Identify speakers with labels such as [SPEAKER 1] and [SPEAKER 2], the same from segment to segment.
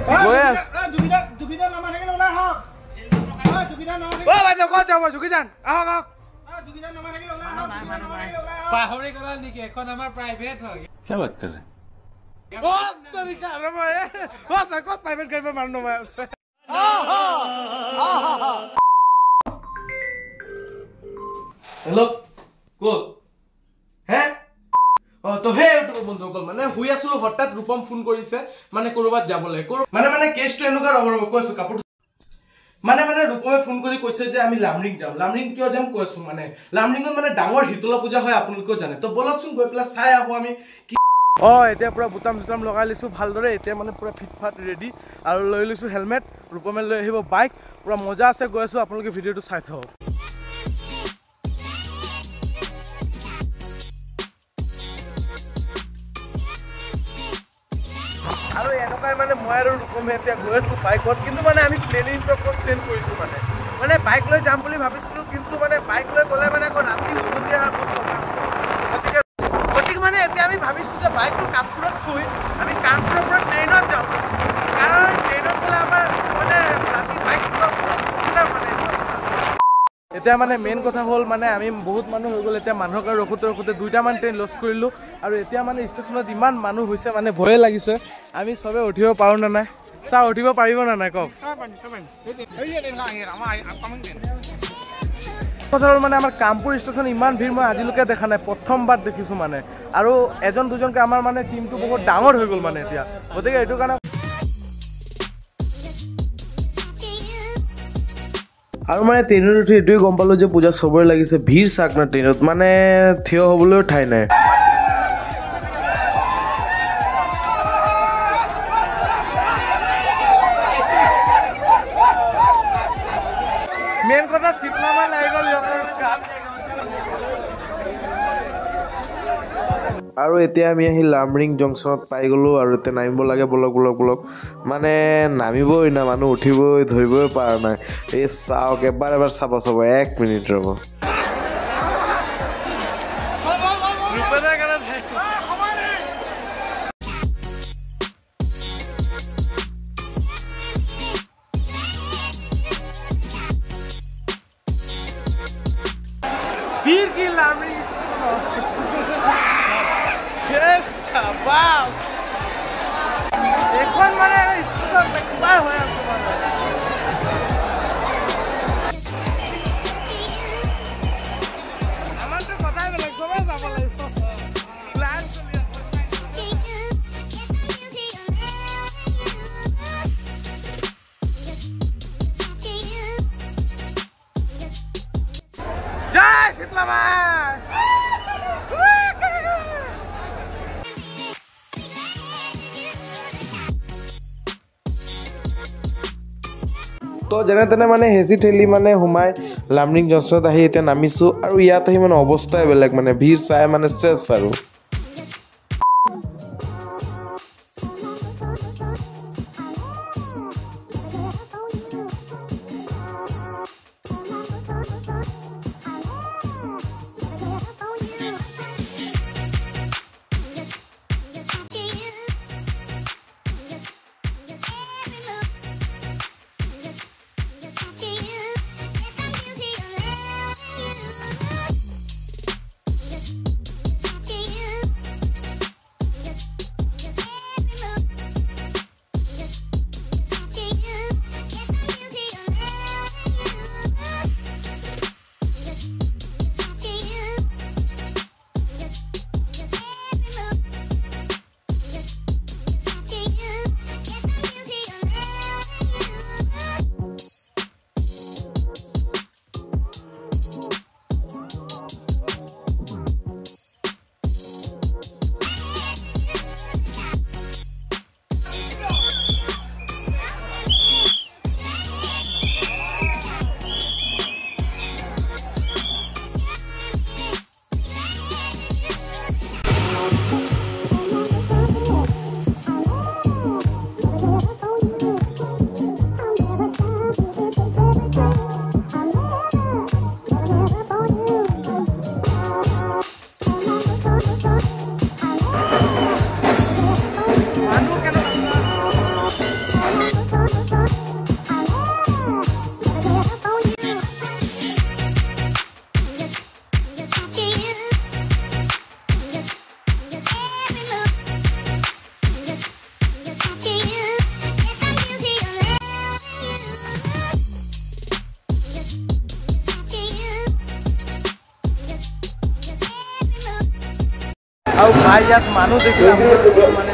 [SPEAKER 1] গৈ আছো জুগিজান নামা থাকিলে ওলাই আহক জুগিজান নামা থাকিলে ও বাইদেউ ক'ত যাব জুগিজান আহক আহক জুগিজান নামা থাকিলে ওলাই আহক পাহৰি গ'লা নেকি এখন আমাৰ প্ৰাইভেট হয় কি বাত कर रहे ओ तरीका रमा ओ सर को प्राइवेट गाड़ी में मारनो मैं उससे हेलो कोड হে তো হে ইউটিউব বন্ধুসকল মানে হুই আসলো হঠাৎ ৰূপম ফোন কৰিছে মানে কৰবাত যাবলৈ মানে কেছটো এনেকুৱা ৰব কৈছো কাপোৰ মানে ৰূপমে ফোন কৰি কৈছে যে আমি লামৰিং যাম লামৰিং কিয় যাম কৈছো মানে লামৰিংত মানে ডাঙৰ হিতলা পূজা হয় আপোনালোকেও জানে তো বলকচোন গৈ পেলা চাই আহো আমি এতিয়া পুৰা বুটাম সুটাম লগাই লৈছো ভালদৰে এতিয়া মানে পুৰা ফিটফাট ৰেডি আৰু লৈ লৈছো হেলমেট ৰূপমে লৈ আহিব বাইক পুৰা মজা আছে গৈ আছো আপোনালোকে ভিডিঅটো চাই থাকক আৰু এনেকৈ মানে মই আৰু ৰূপমে এতিয়া গৈ আছো বাইকত কিন্তু মানে আমি প্লেনিংটো অকণ চেঞ্জ কৰিছো মানে বাইক লৈ যাম বুলি ভাবিছিলো কিন্তু মানে বাইক লৈ গ'লে মানে আকৌ ৰাতি উভতি অহা গতিকে মানে এতিয়া আমি ভাবিছো যে বাইকটো কামপুৰত থৈ আমি কামপুৰৰ পৰা ট্ৰেইনত যাওঁ কাৰণ ট্ৰেইনত গ'লে আমাৰ মানে ৰাতি বাইক এতিয়া মানে মেইন কথা হ'ল মানে আমি বহুত মানুহ হৈ গ'ল এতিয়া মানুহক ৰখোতে দুইটামান ট্ৰেইন লছ কৰিলোঁ আৰু এতিয়া মানে ষ্টেচনত ইমান মানুহ হৈছে মানে ভয়ে লাগিছে আমি চবে উঠিব পাৰোঁ নে নাই চা উঠিব পাৰিব নে নাই কওক কথা হ'ল মানে আমাৰ কামপুৰ ষ্টেচন ইমান ভিৰ মই আজিলৈকে দেখা নাই প্ৰথমবাৰ দেখিছোঁ মানে আৰু এজন দুজনকৈ আমাৰ মানে টিমটো বহুত ডাঙৰ হৈ গ'ল মানে এতিয়া গতিকে এইটো কাৰণে আৰু মানে ট্ৰেইনত উঠি এইটোৱে গম পালোঁ যে পূজা চবৰে লাগিছে ভিৰ চাক না ট্ৰেইনত মানে থিয় হ'বলৈও ঠাই নাই মেইন কথা চিটনামা লাগি গ'ল আৰু এতিয়া আমি আহি লামৰিং জংচনত পাই গ'লোঁ আৰু এতিয়া নামিব লাগে বলক মানে নামিবই না মানুহ উঠিবই ধৰিবই পৰা নাই এই চাওক এবাৰ চাব 1 মিনিট ৰ'ব ভিৰ কি লামৰিং wow এখন মানে ষ্টুডেন্ট কিবা হৈ আছে মানে আমাৰটো কথাই বেলেগ চবে যাব লাগিব প্লান চলি আছে জয় শীতলামা তো যেনে তেনে মানে হেঁচি ঠেলি মানে সোমাই লামৰিং জংচনত আহি এতিয়া নামিছোঁ আৰু ইয়াত আহি মানে অৱস্থাই বেলেগ মানে ভিৰ চাই মানে চেছ আৰু ভাই ইয়াত মানুহ দেখিলে মানে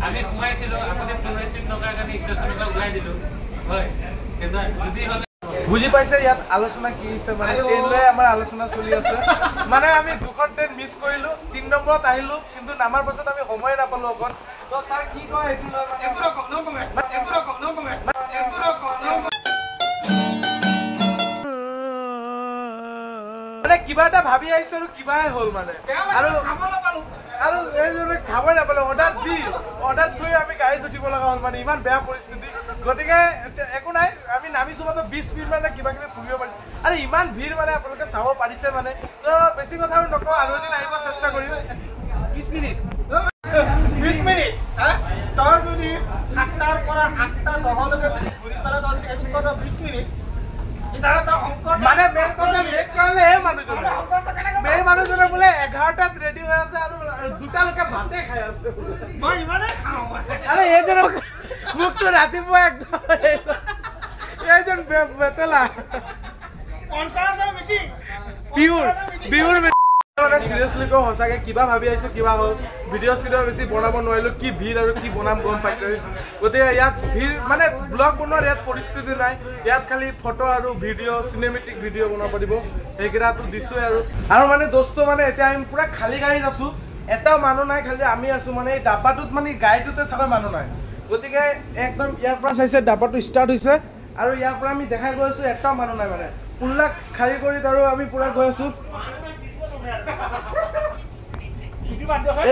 [SPEAKER 2] আমি ঘুমাইছিলো আপুনি ফ্লোৰেচিভ নকাৰ কাৰণে ষ্টেচনৰ পৰা ওলাই দিলো হয় কিন্তু যদি
[SPEAKER 1] বুজি পাইছে ইয়াত আলোচনা কি হৈছে মানে ট্ৰেইনলৈ আমাৰ আলোচনা চলি আছে মানে আমি দুখন ট্ৰেইন মিছ কৰিলো 3 নম্বৰত আহিলো কিন্তু নামাৰ পাছত আমি সময় নাপালো অকণ তো স্যাৰ কি কয় একো নকমে মানে কিবা এটা ভাবি আহিছো আৰু কিবাই হ'ল মানে আৰু এইজনে খাবই নাপালো অৰ্ডাৰ থৈ আমি গাড়ীত উঠিব লগা হ'ল মানে ইমান বেয়া পৰিস্থিতি গতিকে একো নাই আমি নামিছো মাত্ৰ 20 মিনিট মানে কিবা কিবি ফুৰিব পাৰিছো আৰু ইমান ভিৰ মানে আপোনালোকে চাব পাৰিছে মানে তো বেছি কথা আৰু নকওঁ আৰু এদিন আহিব চেষ্টা কৰিম 20 মিনিট
[SPEAKER 3] তই যদি 7টাৰ পৰা 8টা 10লৈকে যদি ঘূৰি পেলাই তই যদি এদিন কথা 20 মিনিট
[SPEAKER 1] মানে বেছ কথা লেট কৰিলে এই মানুহজনে বোলে 11টাত ৰেডি হৈ আছে আৰু 2টালৈকে ভাতে খাই আছে
[SPEAKER 3] মই ইমানে খাওঁ
[SPEAKER 1] আৰে এইজন মুখটো ৰাতিপুৱা একদম এইজন বেতেলা
[SPEAKER 3] 50ৰ মিটিং
[SPEAKER 1] বিহুৰ মানে সিৰিয়াসলি কো হসাকে কিবা ভাবি আইছো কিবা হল ভিডিও সিডিও বেছি বনাব নোৱাৰিলো কি ভিৰ আৰু কি বনাম গম পাইছে গতে ইয়াত ভিৰ মানে ব্লগ বনোৱাৰ ইয়াত পৰিস্থিতি নাই ইয়াত খালি ফটো আৰু ভিডিও সিনেমেটিক ভিডিও বনাব দিব এইকেইটাটো দিছো আৰু মানে দোস্ত মানে এতিয়া আমি পুৰা খালি গাড়ীত আছো এটাও মানুহ নাই খালি আমি আছো মানে এই ডাব্বাটোত মানে গাড়ীটোতে চাবা মানুহ নাই গতিকে একদম ইয়াৰ পৰা চাইছে ডাব্বাটো ষ্টাৰ্ট হৈছে আৰু ইয়াৰ পৰা আমি দেখাই গৈ আছো এটাও মানুহ নাই মানে পুল্লা খালি কৰি আৰু আমি পুৰা গৈ আছো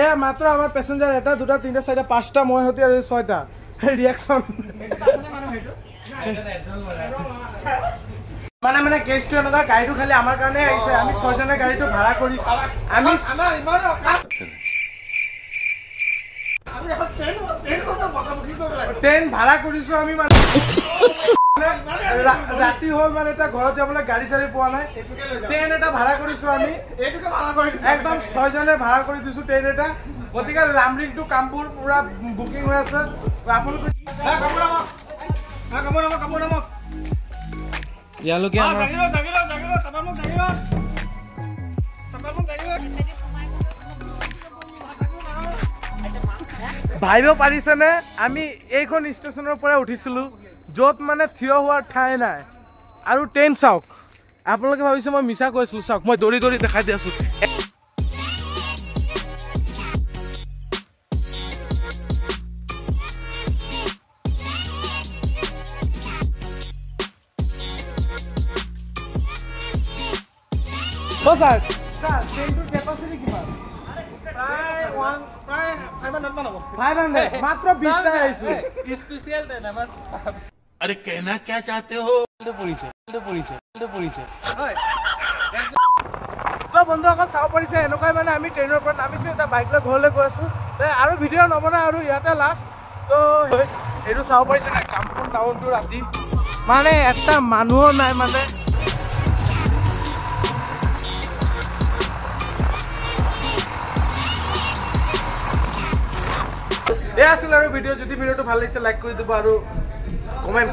[SPEAKER 1] এ মাত্ৰ আমাৰ প্যাসেঞ্জাৰ এটা দুটা তিনটা চাৰিটা পাঁচটা মই হতি আৰু ছয়টা ৰিঅ্যাকশন মানে কেছটো এনেকুৱা গাড়ীটো খালি আমাৰ কাৰণে আহিছে আমি ছয়জনে গাড়ীটো ভাড়া কৰি আমি ট্ৰেইন ভাড়া কৰিছো আমি মানে ৰাতি হ'ল মানে এটা ঘৰত যাবলৈ গাড়ী চাৰি পোৱা নাই ট্ৰেইন এটা ভাড়া কৰিছো আমি একদম ছয়জনে ভাড়া কৰি দিছো ট্ৰেইন এটা গতিকে লামৰিং টু কামপুৰ পুৰা বুকিং হৈ আছে আপোনালোকে ইয়ালৈকে ভাবিব পাৰিছেনে আমি এইখন ষ্টেচনৰ পৰা উঠিছিলো য'ত মানে থিয় হোৱাৰ ঠাই নাই আৰু ট্ৰেইন চাওক আপোনালোকে ভাবিছে মই মিছা কৈছিলো চাওক মই দৌৰি দৌৰি দেখাই দি আছো ট্ৰেইনটোৰ কেপাচিটি কিমান প্ৰায় 500 মাত্ৰ 20টা আহিছো
[SPEAKER 2] স্পেশাল ট্ৰেইন আমাৰ
[SPEAKER 4] अरे कहना क्या चाहते हो?
[SPEAKER 1] তো বন্ধুসকল চাব পাৰিছে এনেকুৱাই মানে আমি ট্ৰেইনৰ পৰা নামিছোঁ এটা বাইক লৈ ঘৰলৈ গৈ আছোঁ আৰু ভিডিঅ' নবনাই আৰু ইয়াতে লাষ্ট তো এইটো চাব পাৰিছে নাই কামপুৰ টাউনটো ৰাতি মানে এটা মানুহো নাই মানে এয়া আছিল আৰু ভিডিঅ' যদি ভিডিঅ'টো ভাল লাগিছে লাইক কৰি দিব আৰু কমেণ্ট